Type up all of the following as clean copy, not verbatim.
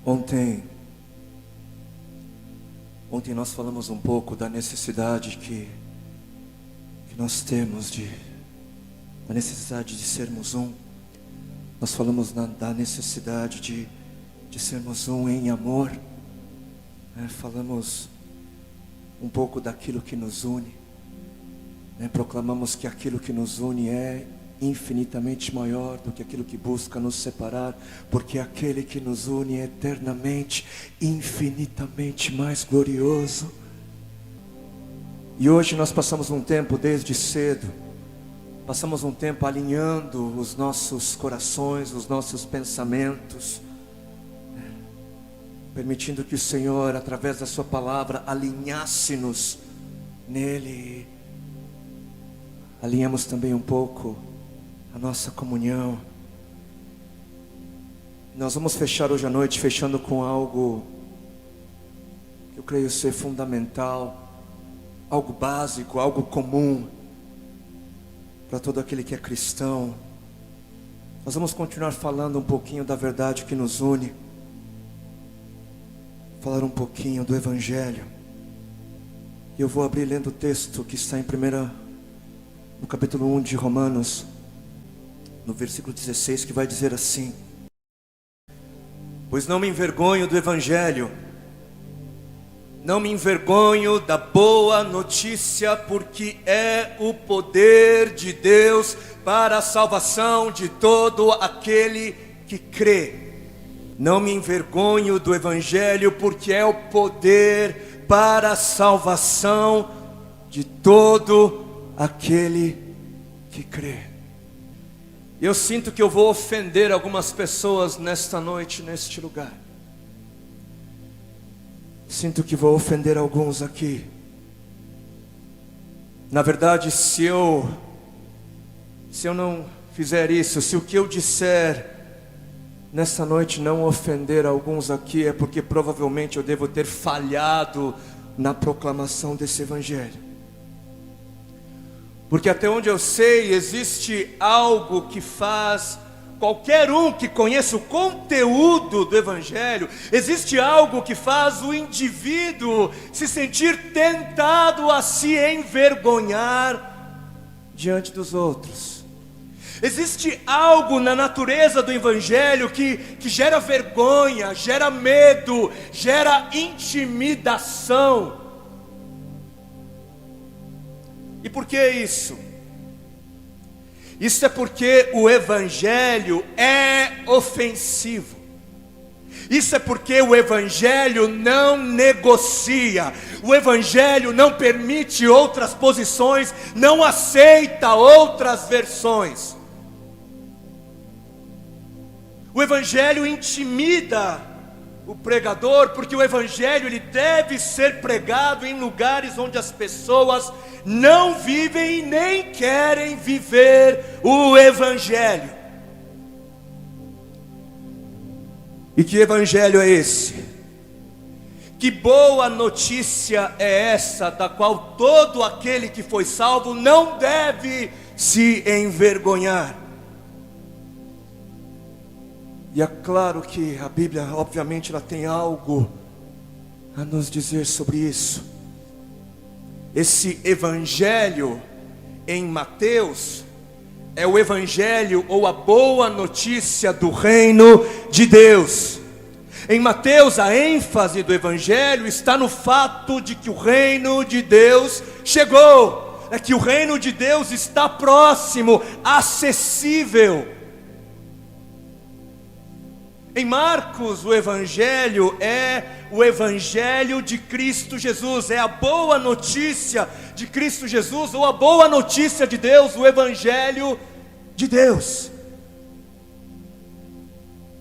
Ontem nós falamos um pouco da necessidade que nós temos da necessidade de sermos um. Nós falamos da necessidade de sermos um em amor. Falamos um pouco daquilo que nos une. Proclamamos que aquilo que nos une é infinitamente maior do que aquilo que busca nos separar, porque aquele que nos une é eternamente, infinitamente mais glorioso. E hoje nós passamos um tempo desde cedo, passamos um tempo alinhando os nossos corações, os nossos pensamentos, permitindo que o Senhor, através da sua palavra, alinhasse-nos nele. Alinhamos também um pouco a nossa comunhão. Nós vamos fechar hoje à noite, fechando com algo que eu creio ser fundamental, algo básico, algo comum para todo aquele que é cristão. Nós vamos continuar falando um pouquinho da verdade que nos une, falar um pouquinho do Evangelho. E eu vou abrir lendo o texto que está no capítulo 1 de Romanos, no versículo 16, que vai dizer assim: pois não me envergonho do Evangelho, não me envergonho da boa notícia, porque é o poder de Deus para a salvação de todo aquele que crê. Não me envergonho do Evangelho, porque é o poder para a salvação de todo aquele que crê. Eu sinto que eu vou ofender algumas pessoas nesta noite, neste lugar. Sinto que vou ofender alguns aqui. Na verdade, se eu não fizer isso, se o que eu disser nessa noite não ofender alguns aqui, é porque provavelmente eu devo ter falhado na proclamação desse Evangelho. Porque até onde eu sei, existe algo que faz qualquer um que conheça o conteúdo do Evangelho, existe algo que faz o indivíduo se sentir tentado a se envergonhar diante dos outros. Existe algo na natureza do Evangelho que gera vergonha, gera medo, gera intimidação. E por que isso? Isso é porque o Evangelho é ofensivo. Isso é porque o Evangelho não negocia. O Evangelho não permite outras posições, não aceita outras versões. O Evangelho intimida o pregador, porque o Evangelho ele deve ser pregado em lugares onde as pessoas não vivem e nem querem viver o Evangelho. E que Evangelho é esse? Que boa notícia é essa, da qual todo aquele que foi salvo não deve se envergonhar? E é claro que a Bíblia, obviamente, ela tem algo a nos dizer sobre isso. Esse Evangelho em Mateus é o Evangelho ou a boa notícia do reino de Deus. Em Mateus, a ênfase do Evangelho está no fato de que o reino de Deus chegou. É que o reino de Deus está próximo, acessível. Em Marcos, o Evangelho é o Evangelho de Cristo Jesus, é a boa notícia de Cristo Jesus, ou a boa notícia de Deus, o Evangelho de Deus.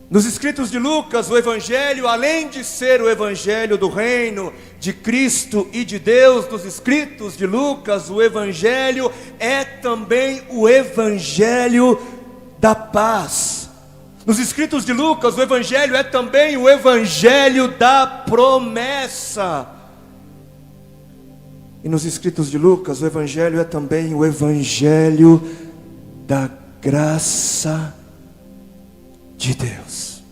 Nos escritos de Lucas, o Evangelho, além de ser o Evangelho do reino de Cristo e de Deus, nos escritos de Lucas, o Evangelho é também o Evangelho da paz. Nos escritos de Lucas, o Evangelho é também o Evangelho da promessa. E nos escritos de Lucas, o Evangelho é também o Evangelho da graça de Deus.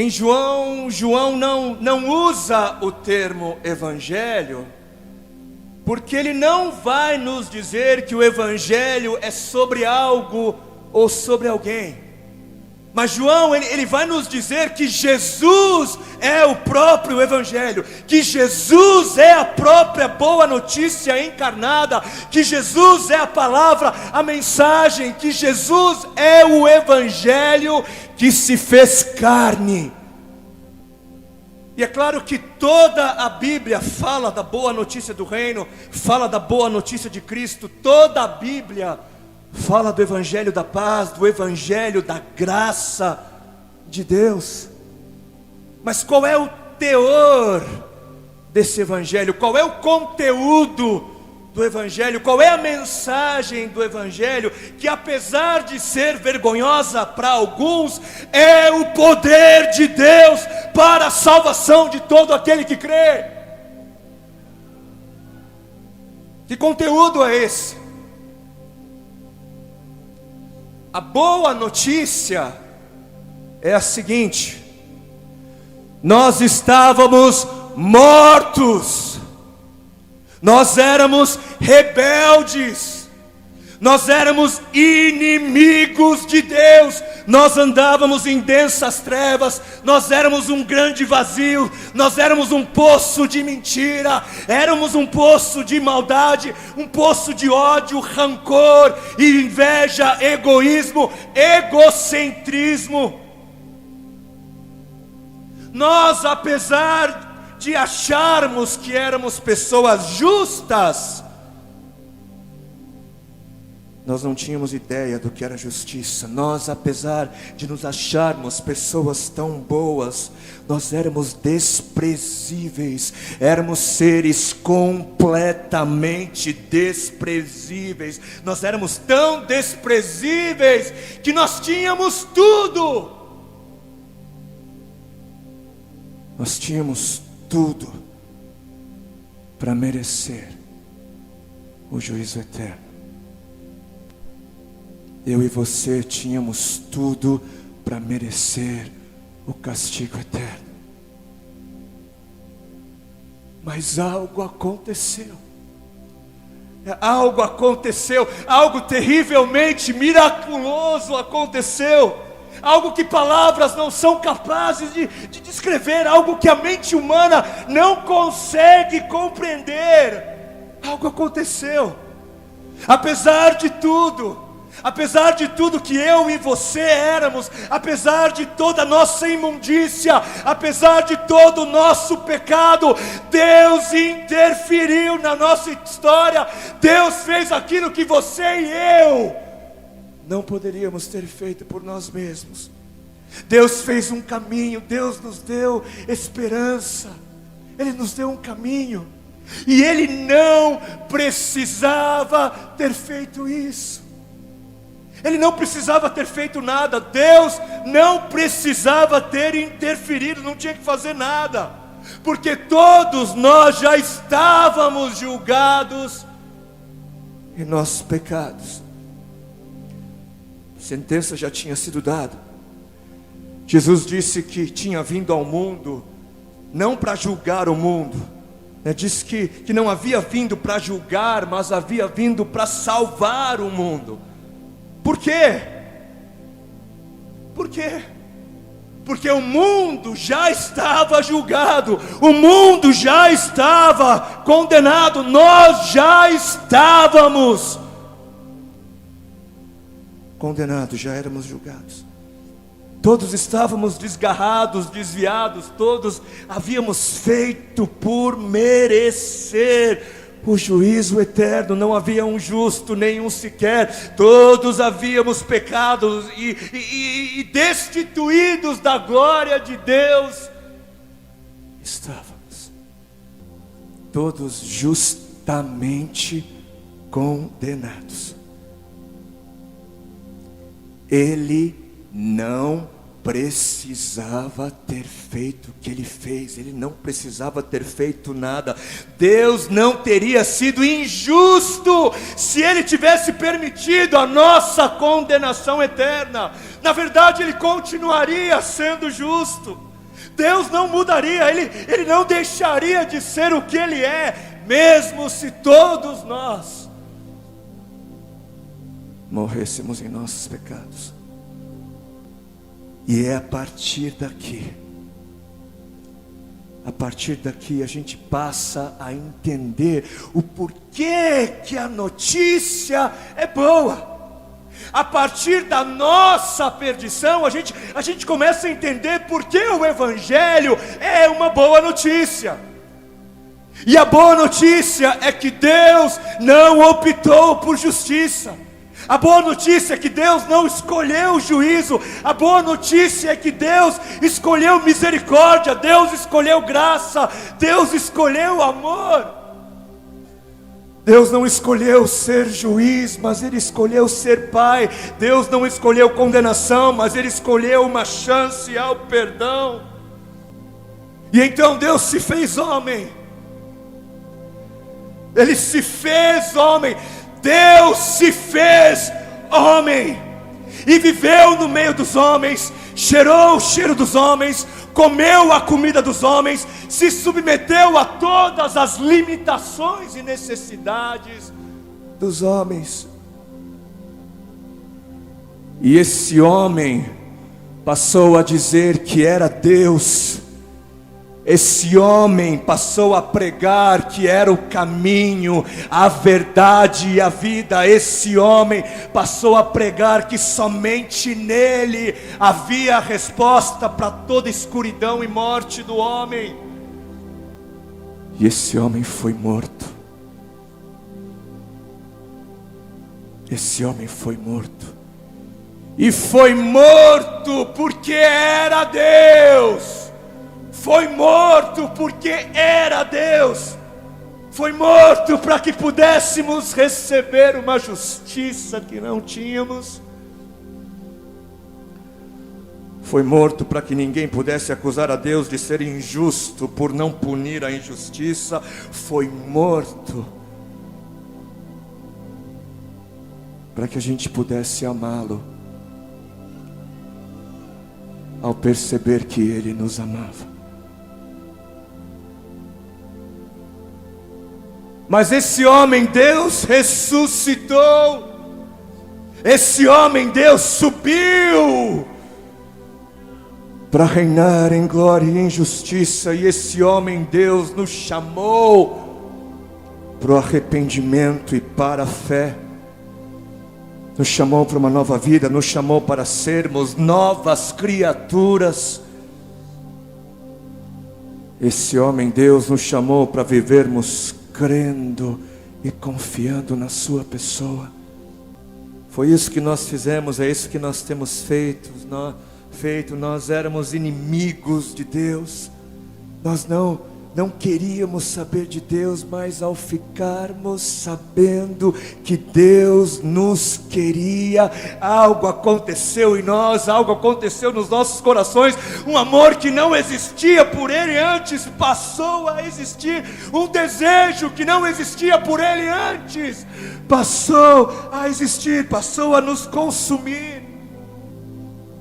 Em João não usa o termo evangelho, porque ele não vai nos dizer que o evangelho é sobre algo ou sobre alguém. Mas João, ele vai nos dizer que Jesus é o próprio evangelho, que Jesus é a própria boa notícia encarnada, que Jesus é a palavra, a mensagem, que Jesus é o evangelho que se fez carne. E é claro que toda a Bíblia fala da boa notícia do reino, fala da boa notícia de Cristo. Toda a Bíblia fala do evangelho da paz, do evangelho da graça de Deus. Mas qual é o teor desse evangelho? Qual é o conteúdo do evangelho? Qual é a mensagem do evangelho? Que apesar de ser vergonhosa para alguns, é o poder de Deus para a salvação de todo aquele que crê. Que conteúdo é esse? A boa notícia é a seguinte: nós estávamos mortos, nós éramos rebeldes, nós éramos inimigos de Deus, nós andávamos em densas trevas, nós éramos um grande vazio, nós éramos um poço de mentira, éramos um poço de maldade, um poço de ódio, rancor, inveja, egoísmo, egocentrismo. Nós, apesar de acharmos que éramos pessoas justas, nós não tínhamos ideia do que era justiça. Nós, apesar de nos acharmos pessoas tão boas, nós éramos desprezíveis, éramos seres completamente desprezíveis. Nós éramos tão desprezíveis que nós tínhamos tudo. Nós tínhamos tudo para merecer o juízo eterno. Eu e você tínhamos tudo para merecer o castigo eterno. Mas algo aconteceu. Algo terrivelmente miraculoso aconteceu. Algo que palavras não são capazes de descrever, algo que a mente humana não consegue compreender. Algo aconteceu. Apesar de tudo que eu e você éramos, apesar de toda a nossa imundícia, apesar de todo o nosso pecado, Deus interferiu na nossa história. Deus fez aquilo que você e eu não poderíamos ter feito por nós mesmos. Deus fez um caminho, Deus nos deu esperança, Ele nos deu um caminho, e Ele não precisava ter feito isso. Ele não precisava ter feito nada. Deus não precisava ter interferido, não tinha que fazer nada, porque todos nós já estávamos julgados em nossos pecados. A sentença já tinha sido dada. Jesus disse que tinha vindo ao mundo não para julgar o mundo, disse que não havia vindo para julgar, mas havia vindo para salvar o mundo. Por quê? Por quê? Porque o mundo já estava julgado, o mundo já estava condenado, nós já estávamos condenados, já éramos julgados. Todos estávamos desgarrados, desviados, todos havíamos feito por merecer o juízo eterno. Não havia um justo, nenhum sequer. Todos havíamos pecado e destituídos da glória de Deus estávamos. Todos justamente condenados. Ele não precisava ter feito o que ele fez. Ele não precisava ter feito nada. Deus não teria sido injusto se Ele tivesse permitido a nossa condenação eterna. Na verdade, Ele continuaria sendo justo. Deus não mudaria, Ele não deixaria de ser o que Ele é, mesmo se todos nós morrêssemos em nossos pecados. E é a partir daqui a gente passa a entender o porquê que a notícia é boa. A partir da nossa perdição, a gente começa a entender por que o Evangelho é uma boa notícia. E a boa notícia é que Deus não optou por justiça. A boa notícia é que Deus não escolheu juízo. A boa notícia é que Deus escolheu misericórdia, Deus escolheu graça, Deus escolheu amor. Deus não escolheu ser juiz, mas Ele escolheu ser pai. Deus não escolheu condenação, mas Ele escolheu uma chance ao perdão. E então Deus se fez homem. Ele se fez homem. Deus se fez homem e viveu no meio dos homens, cheirou o cheiro dos homens, comeu a comida dos homens, se submeteu a todas as limitações e necessidades dos homens. E esse homem passou a dizer que era Deus. Esse homem passou a pregar que era o caminho, a verdade e a vida. Esse homem passou a pregar que somente nele havia a resposta para toda escuridão e morte do homem. E esse homem foi morto. Esse homem foi morto. E foi morto porque era Deus. Foi morto porque era Deus. Foi morto para que pudéssemos receber uma justiça que não tínhamos. Foi morto para que ninguém pudesse acusar a Deus de ser injusto por não punir a injustiça. Foi morto para que a gente pudesse amá-lo, ao perceber que Ele nos amava. Mas esse homem Deus ressuscitou. Esse homem Deus subiu para reinar em glória e em justiça. E esse homem Deus nos chamou para o arrependimento e para a fé. Nos chamou para uma nova vida, nos chamou para sermos novas criaturas. Esse homem Deus nos chamou para vivermos crendo e confiando na sua pessoa. Foi isso que nós fizemos, é isso que nós temos feito. Nós éramos inimigos de Deus. Nós não queríamos saber de Deus, mas ao ficarmos sabendo que Deus nos queria, algo aconteceu em nós, algo aconteceu nos nossos corações. Um amor que não existia por Ele antes passou a existir. Um desejo que não existia por Ele antes passou a existir, passou a nos consumir.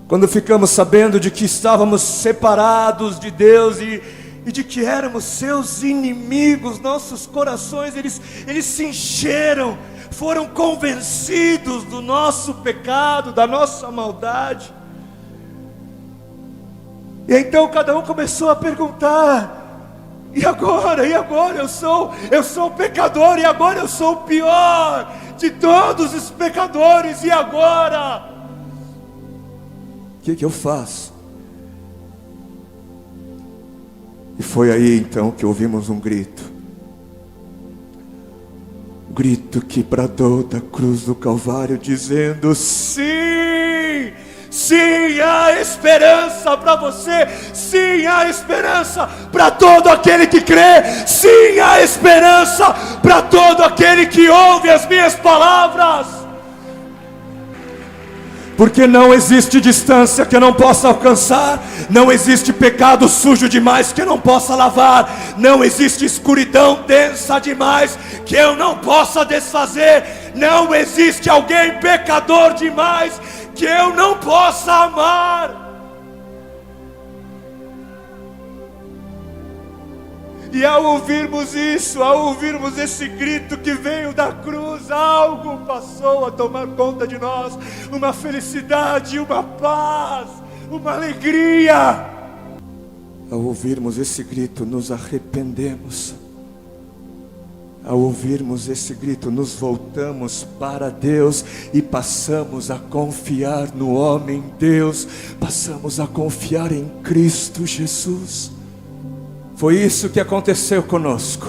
Quando ficamos sabendo de que estávamos separados de Deus e de que éramos seus inimigos, nossos corações, eles se encheram, foram convencidos do nosso pecado, da nossa maldade. E então cada um começou a perguntar: e agora? Eu sou pecador, e agora eu sou o pior de todos os pecadores, e agora? O que eu faço? E foi aí então que ouvimos um grito que bradou da cruz do Calvário, dizendo: sim, sim, há esperança para você, sim, há esperança para todo aquele que crê, sim, há esperança para todo aquele que ouve as minhas palavras. Porque não existe distância que eu não possa alcançar, não existe pecado sujo demais que eu não possa lavar, não existe escuridão densa demais que eu não possa desfazer, não existe alguém pecador demais que eu não possa amar. E ao ouvirmos isso, ao ouvirmos esse grito que veio da cruz, algo passou a tomar conta de nós, uma felicidade, uma paz, uma alegria. Ao ouvirmos esse grito, nos arrependemos. Ao ouvirmos esse grito, nos voltamos para Deus e passamos a confiar no homem Deus, passamos a confiar em Cristo Jesus. Foi isso que aconteceu conosco.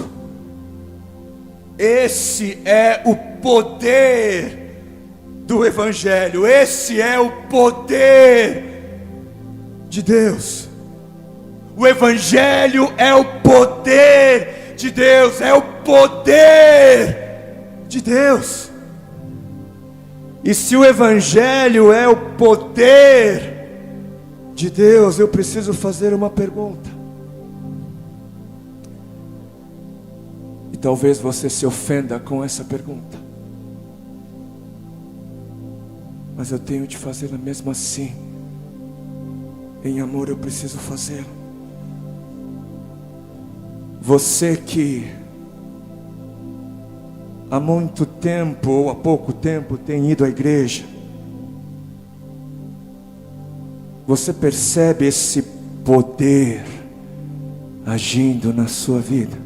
Esse é o poder do Evangelho, esse é o poder de Deus. O Evangelho é o poder de Deus, é o poder de Deus. E se o Evangelho é o poder de Deus, eu preciso fazer uma pergunta. E talvez você se ofenda com essa pergunta, mas eu tenho de fazê-la mesmo assim. Em amor eu preciso fazê-la. Você que há muito tempo ou há pouco tempo tem ido à igreja, você percebe esse poder agindo na sua vida?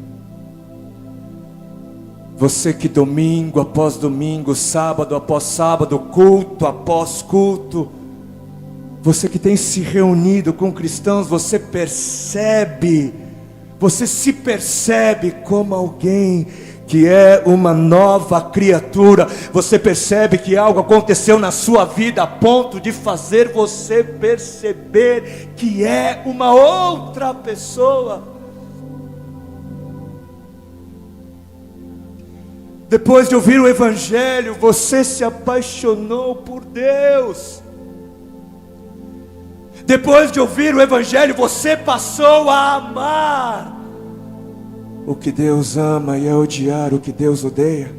Você que domingo após domingo, sábado após sábado, culto após culto, você que tem se reunido com cristãos, você se percebe como alguém que é uma nova criatura. Você percebe que algo aconteceu na sua vida a ponto de fazer você perceber que é uma outra pessoa. Depois de ouvir o Evangelho, você se apaixonou por Deus. Depois de ouvir o Evangelho, você passou a amar o que Deus ama e a odiar o que Deus odeia.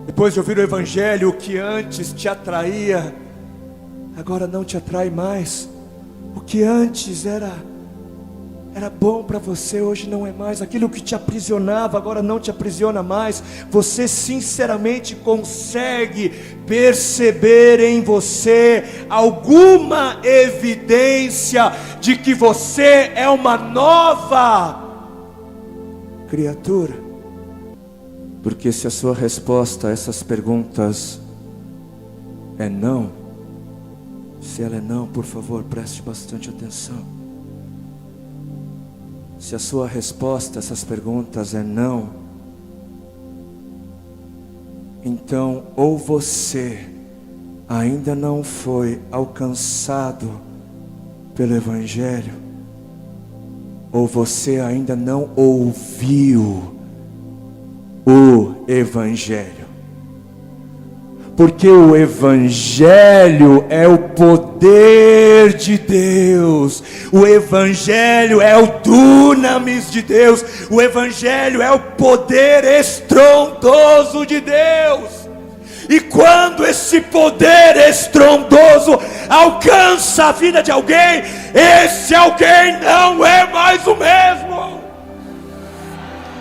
Depois de ouvir o Evangelho, o que antes te atraía, agora não te atrai mais. O que antes era bom para você, hoje não é mais. Aquilo que te aprisionava, agora não te aprisiona mais. Você sinceramente consegue perceber em você alguma evidência de que você é uma nova criatura? Porque se a sua resposta a essas perguntas é não, se ela é não, por favor, preste bastante atenção. Se a sua resposta a essas perguntas é não, então ou você ainda não foi alcançado pelo Evangelho, ou você ainda não ouviu o Evangelho. Porque o Evangelho é o poder de Deus, o Evangelho é o dunamis de Deus, o Evangelho é o poder estrondoso de Deus. E quando esse poder estrondoso alcança a vida de alguém, esse alguém não é mais o mesmo.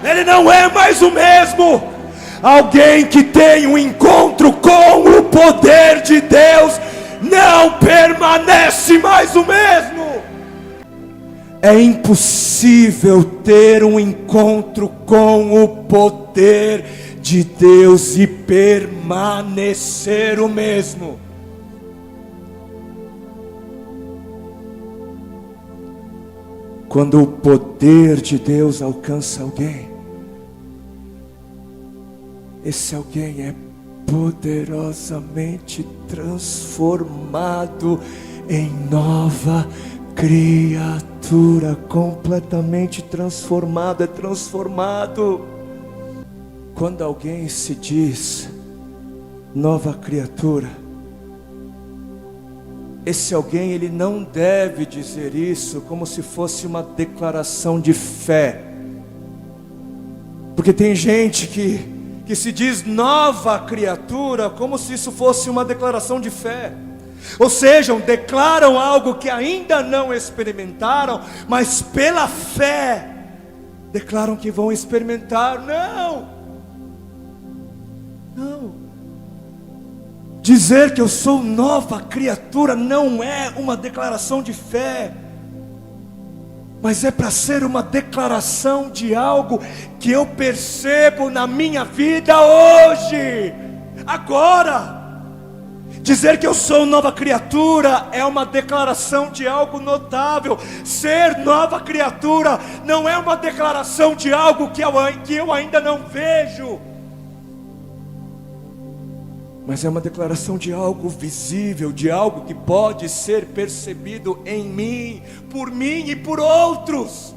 Ele não é mais o mesmo. Alguém que tem um encontro com o poder de Deus não permanece mais o mesmo. É impossível ter um encontro com o poder de Deus e permanecer o mesmo. Quando o poder de Deus alcança alguém, esse alguém é poderosamente transformado em nova criatura, completamente transformado, é transformado. Quando alguém se diz nova criatura, esse alguém, ele não deve dizer isso como se fosse uma declaração de fé. Porque tem gente que se diz nova criatura como se isso fosse uma declaração de fé. Ou seja, declaram algo que ainda não experimentaram, mas pela fé declaram que vão experimentar. Não. Dizer que eu sou nova criatura não é uma declaração de fé, mas é para ser uma declaração de algo que eu percebo na minha vida hoje, agora. Dizer que eu sou nova criatura é uma declaração de algo notável. Ser nova criatura não é uma declaração de algo que eu ainda não vejo, mas é uma declaração de algo visível, de algo que pode ser percebido em mim e por outros.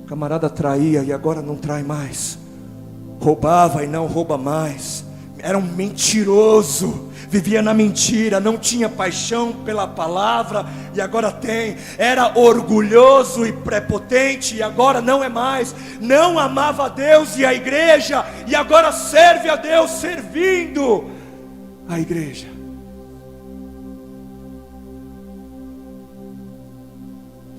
O camarada traía e agora não trai mais, roubava e não rouba mais, era um mentiroso, vivia na mentira, não tinha paixão pela palavra e agora tem. Era orgulhoso e prepotente e agora não é mais. Não amava a Deus e a igreja e agora serve a Deus servindo a igreja.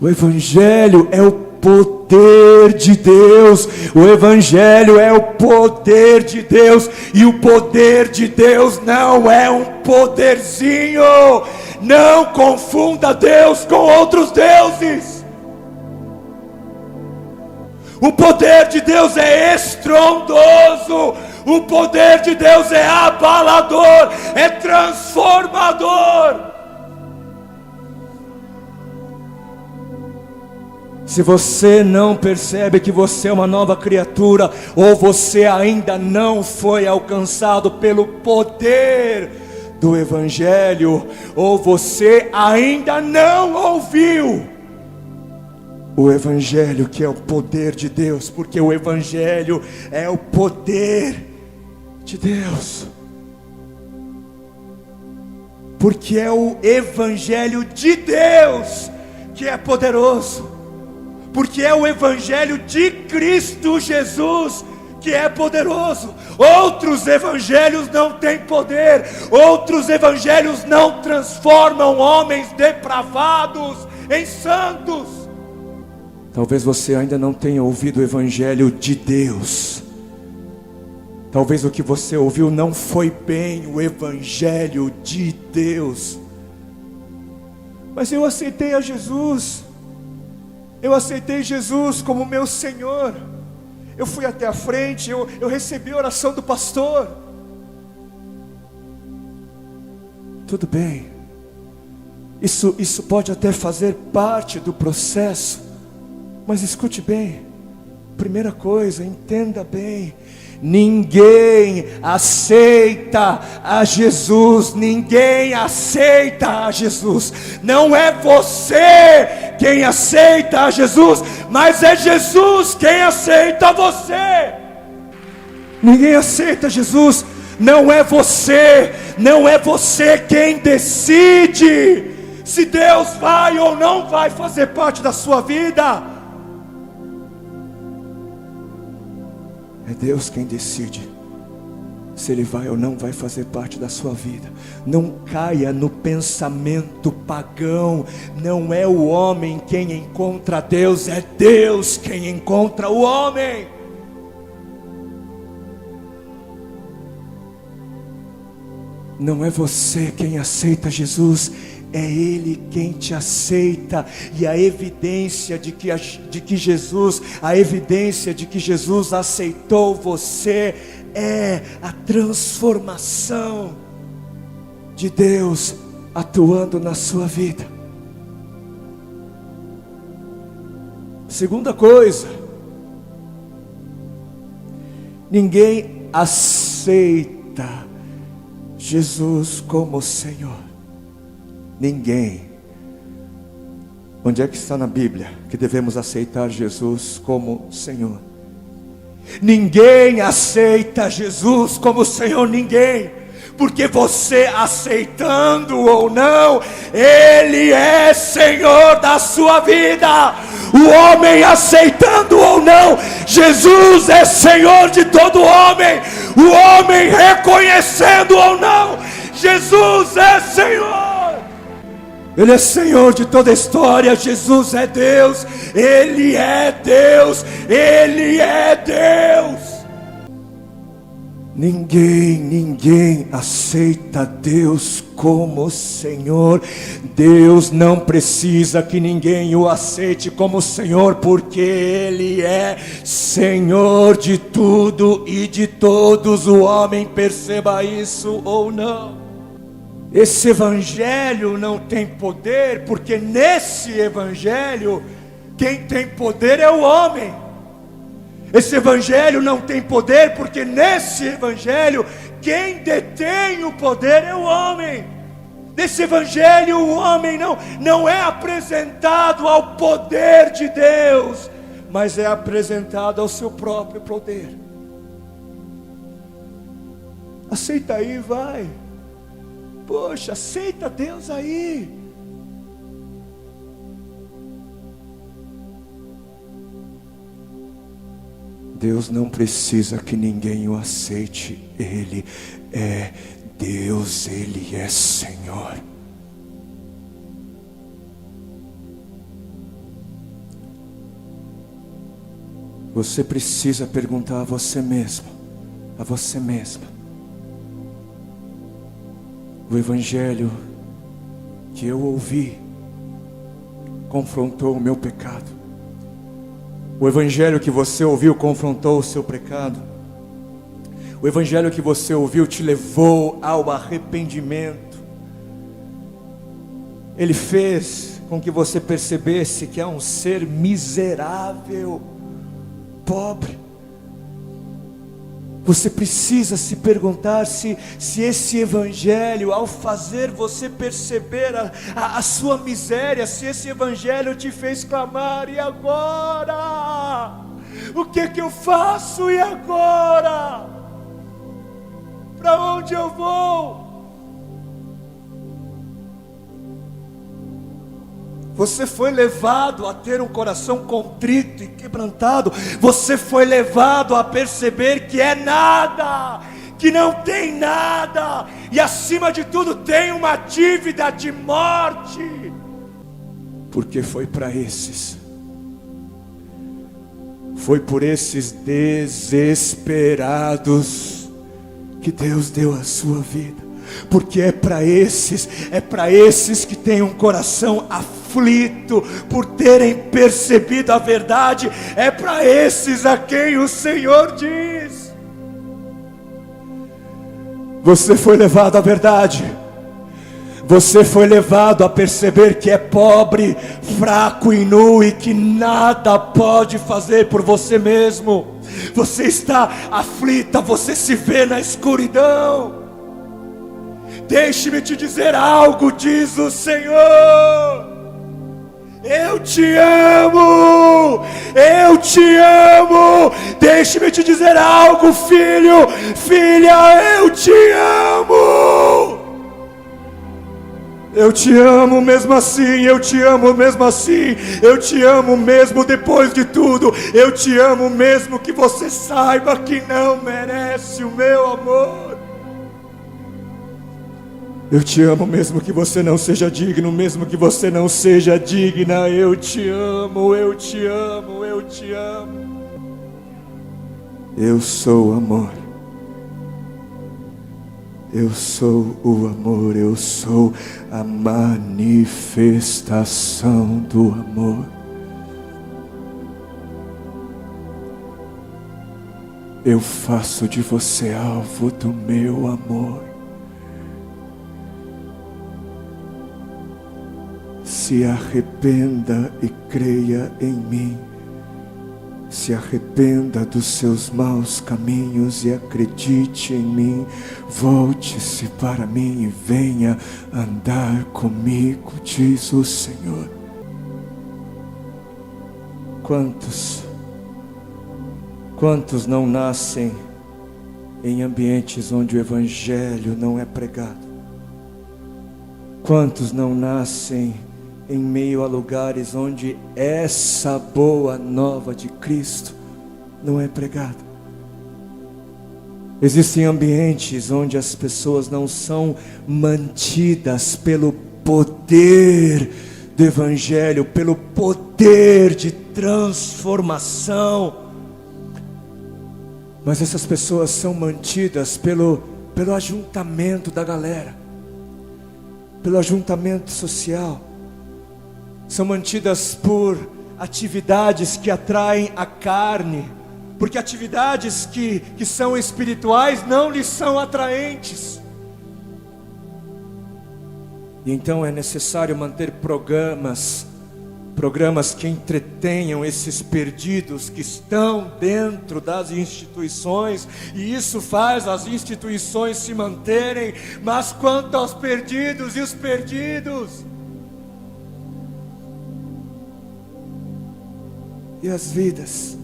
O Evangelho é o poder de Deus. O Evangelho é o poder de Deus. E o poder de Deus não é um poderzinho. Não confunda Deus com outros deuses. O poder de Deus é estrondoso. O poder de Deus é abalador, é transformador. Se você não percebe que você é uma nova criatura, ou você ainda não foi alcançado pelo poder do Evangelho, ou você ainda não ouviu o Evangelho, que é o poder de Deus, porque o Evangelho é o poder de Deus, porque é o Evangelho de Deus que é poderoso. Porque é o Evangelho de Cristo Jesus que é poderoso. Outros evangelhos não têm poder. Outros evangelhos não transformam homens depravados em santos. Talvez você ainda não tenha ouvido o Evangelho de Deus. Talvez o que você ouviu não foi bem o Evangelho de Deus. Mas eu aceitei a Jesus. Eu aceitei Jesus como meu Senhor. Eu fui até a frente, eu recebi a oração do pastor. Tudo bem. Isso pode até fazer parte do processo. Mas escute bem. Primeira coisa, entenda bem. Ninguém aceita a Jesus. Ninguém aceita a Jesus. Não é você quem aceita a Jesus, mas é Jesus quem aceita você. Ninguém aceita Jesus. Não é você. Não é você quem decide se Deus vai ou não vai fazer parte da sua vida. É Deus quem decide se Ele vai ou não vai fazer parte da sua vida. Não caia no pensamento pagão. Não é o homem quem encontra Deus, é Deus quem encontra o homem. Não é você quem aceita Jesus, é Ele quem te aceita. E a evidência de que Jesus aceitou você é a transformação de Deus atuando na sua vida. Segunda coisa, ninguém aceita Jesus como Senhor. Ninguém. Onde é que está na Bíblia que devemos aceitar Jesus como Senhor? Ninguém aceita Jesus como Senhor, ninguém. Porque você aceitando ou não, Ele é Senhor da sua vida. O homem aceitando ou não, Jesus é Senhor de todo homem. o homem reconhecendo ou não, Jesus é Senhor. Ele é Senhor de toda a história. Jesus é Deus. Ele é Deus. Ele é Deus. Ninguém aceita Deus como Senhor. Deus não precisa que ninguém o aceite como Senhor, porque Ele é Senhor de tudo e de todos. O homem perceba isso ou não. Esse evangelho não tem poder, porque nesse evangelho quem tem poder é o homem. Esse evangelho não tem poder, porque nesse evangelho quem detém o poder é o homem. Nesse evangelho o homem não é apresentado ao poder de Deus, mas é apresentado ao seu próprio poder. Aceita aí, vai. Poxa, aceita Deus aí. Deus não precisa que ninguém o aceite. Ele é Deus, Ele é Senhor. Você precisa perguntar a você mesmo, a você mesma: o evangelho que eu ouvi confrontou o meu pecado? O evangelho que você ouviu confrontou o seu pecado? O evangelho que você ouviu te levou ao arrependimento? Ele fez com que você percebesse que é um ser miserável, pobre? Você precisa se perguntar se esse evangelho, ao fazer você perceber a sua miséria, se esse evangelho te fez clamar: e agora? O que eu faço? E agora? Para onde eu vou? Você foi levado a ter um coração contrito e quebrantado. Você foi levado a perceber que é nada, que não tem nada, e acima de tudo tem uma dívida de morte. Porque foi por esses desesperados que Deus deu a sua vida. Porque é para esses que têm um coração aflito por terem percebido a verdade. É para esses a quem o Senhor diz: você foi levado à verdade. Você foi levado a perceber que é pobre, fraco e nu, e que nada pode fazer por você mesmo. Você está aflita, você se vê na escuridão. Deixe-me te dizer algo, diz o Senhor: eu te amo, eu te amo. Deixe-me te dizer algo, filho, filha, eu te amo. Eu te amo mesmo assim, eu te amo mesmo assim, eu te amo mesmo depois de tudo, eu te amo mesmo que você saiba que não merece o meu amor. Eu te amo mesmo que você não seja digno, mesmo que você não seja digna. Eu te amo, eu te amo, eu te amo. Eu sou amor. Eu sou o amor, eu sou a manifestação do amor. Eu faço de você alvo do meu amor. Se arrependa e creia em mim. Se arrependa dos seus maus caminhos e acredite em mim. Volte-se para mim e venha andar comigo, diz o Senhor. Quantos não nascem em ambientes onde o evangelho não é pregado? Quantos não nascem em meio a lugares onde essa boa nova de Cristo não é pregada? Existem ambientes onde as pessoas não são mantidas pelo poder do Evangelho, pelo poder de transformação, mas essas pessoas são mantidas pelo ajuntamento da galera, pelo ajuntamento social, são mantidas por atividades que atraem a carne, porque atividades que são espirituais não lhes são atraentes. E então é necessário manter programas que entretenham esses perdidos que estão dentro das instituições, e isso faz as instituições se manterem. Mas quanto aos perdidos e os perdidos, e as vidas,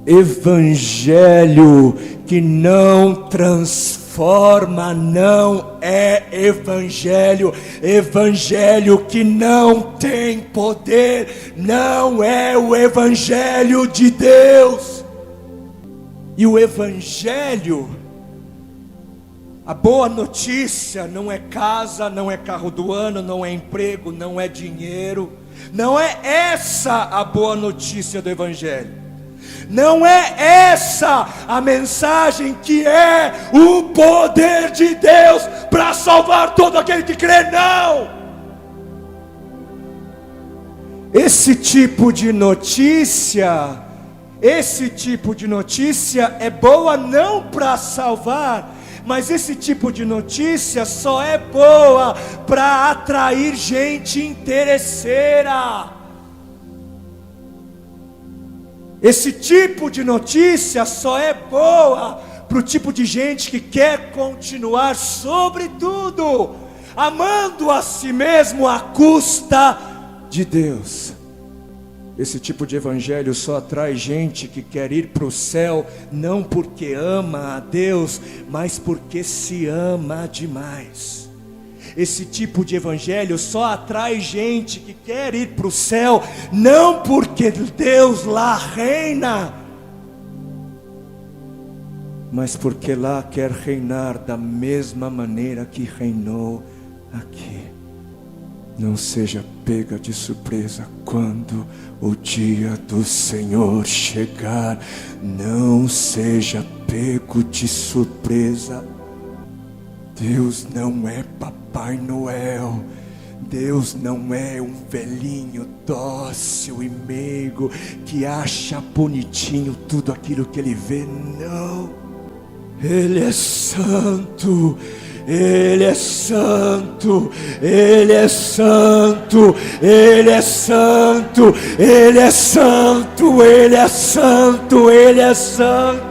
evangelho que não transforma não é evangelho. Evangelho que não tem poder não é o evangelho de Deus. E o evangelho, a boa notícia, não é casa, não é carro do ano, não é emprego, não é dinheiro. Não é essa a boa notícia do evangelho. Não é essa a mensagem que é o poder de Deus para salvar todo aquele que crê, não. Esse tipo de notícia é boa não para salvar, mas esse tipo de notícia só é boa para atrair gente interesseira. Esse tipo de notícia só é boa para o tipo de gente que quer continuar, sobretudo, amando a si mesmo à custa de Deus. Esse tipo de evangelho só atrai gente que quer ir para o céu, não porque ama a Deus, mas porque se ama demais. Esse tipo de evangelho só atrai gente que quer ir para o céu, não porque Deus lá reina, mas porque lá quer reinar da mesma maneira que reinou aqui. Não seja pega de surpresa quando o dia do Senhor chegar. Não seja pego de surpresa. Deus não é Papai Noel. Deus não é um velhinho dócil e meigo que acha bonitinho tudo aquilo que ele vê. Não. Ele é santo. Ele é santo, Ele é santo, Ele é santo, Ele é santo, Ele é santo, Ele é santo.